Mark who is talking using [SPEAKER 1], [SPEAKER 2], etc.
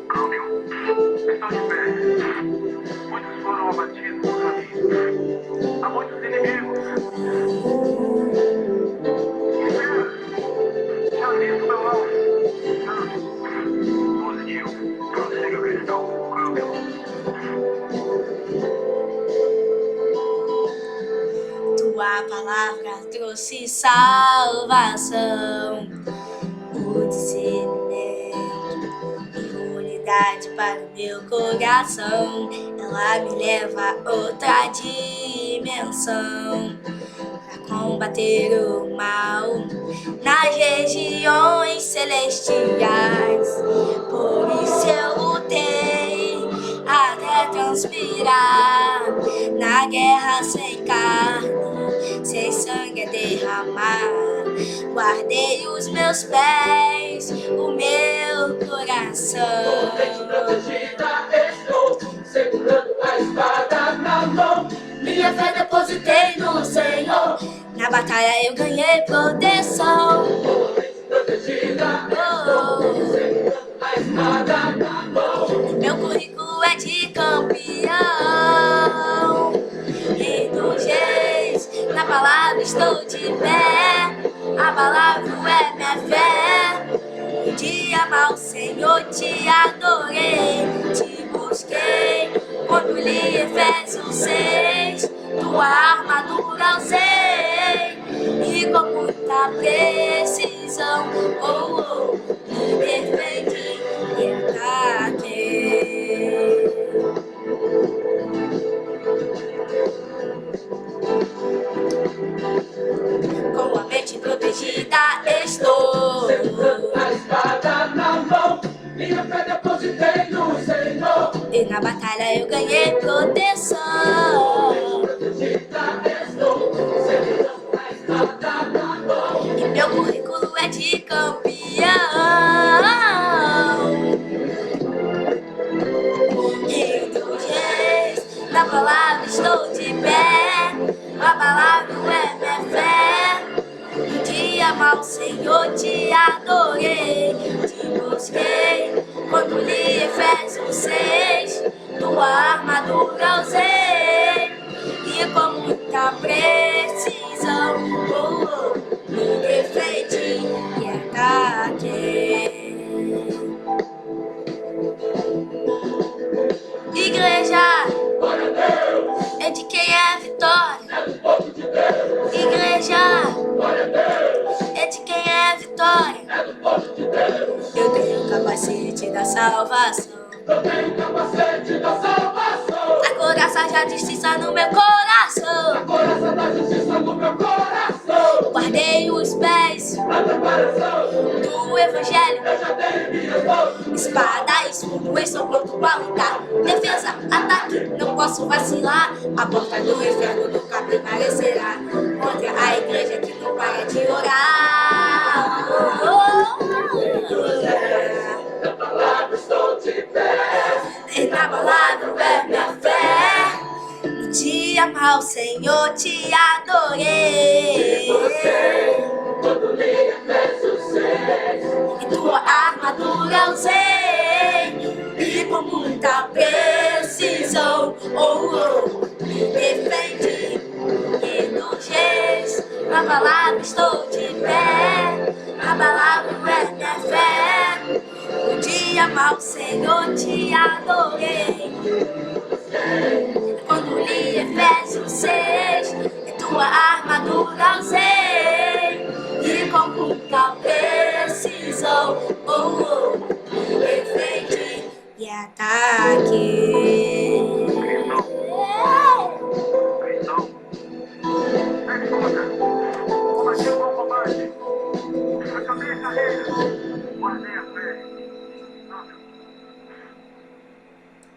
[SPEAKER 1] Câmbio, estão de pé. Muitos foram abatidos no caminho. Há muitos inimigos. Espera, já visto meu alvo. Positivo. Prossiga, cristão. Câmbio.
[SPEAKER 2] Tua palavra trouxe salvação, o discernimento e unidade para o meu coração. Ela me leva a outra dimensão, para combater o mal nas regiões celestiais. Por isso eu lutei até transpirar na guerra sem carne, sem sangue a derramar. Guardei os meus pés, o meu coração.
[SPEAKER 3] Protegida estou, segurando a espada na mão. Minha fé depositei no Senhor.
[SPEAKER 2] Na batalha eu ganhei proteção.
[SPEAKER 3] Protegida estou, segurando a espada na mão.
[SPEAKER 2] Meu currículo é de campeão. Rei dos reis, na palavra estou de pé. A palavra é minha fé. Um dia mal, Senhor, te adorei, te busquei. Quando li Efésios 6, tua armadura usei, e com muita precisão, me defendi e ataquei. Com a mente protegida estou,
[SPEAKER 3] Segurando a espada na mão. Minha fé depositei no Senhor.
[SPEAKER 2] e na batalha eu ganhei proteção.
[SPEAKER 3] Protegida estou, segurando a espada na mão.
[SPEAKER 2] E meu currículo é de campeão. Rei dos reis, na palavra estou de pé. A palavra é minha fé. No dia mal, Senhor, te adorei, te busquei. Quando li Efésios 6, tua armadura usei, e com muita precisão, me defendi e ataquei. Igreja,
[SPEAKER 3] Glória a Deus,
[SPEAKER 2] é de quem é vitória.
[SPEAKER 3] é do povo de Deus.
[SPEAKER 2] Igreja,
[SPEAKER 3] Glória a Deus,
[SPEAKER 2] é de quem é vitória.
[SPEAKER 3] é do povo de Deus.
[SPEAKER 2] Eu tenho o capacete da salvação,
[SPEAKER 3] Eu tenho o capacete da salvação.
[SPEAKER 2] a coraça já justiça no meu coração.
[SPEAKER 3] Coração da justiça no meu coração.
[SPEAKER 2] Guardei os pés
[SPEAKER 3] Na preparação,
[SPEAKER 2] do evangelho,
[SPEAKER 3] eu já tenho minhas mãos.
[SPEAKER 2] espada, escudo, estou pronto pra lutar. Defesa, ataque, não posso vacilar. A porta do inferno nunca prevalecerá contra a igreja que não para de orar.
[SPEAKER 3] Na palavra estou de pé.
[SPEAKER 2] E na palavra é minha fé. No dia mal, Senhor, te adorei.
[SPEAKER 3] Quando li Efésios 6,
[SPEAKER 2] E tua armadura usei, e com muita precisão, me defendi. E dos reis, na palavra estou de pé. A palavra é minha fé. No dia mal, Senhor, te adorei. Quando li Efésios 6, e tua armadura usei, e com muita precisão, me defendi e ataquei.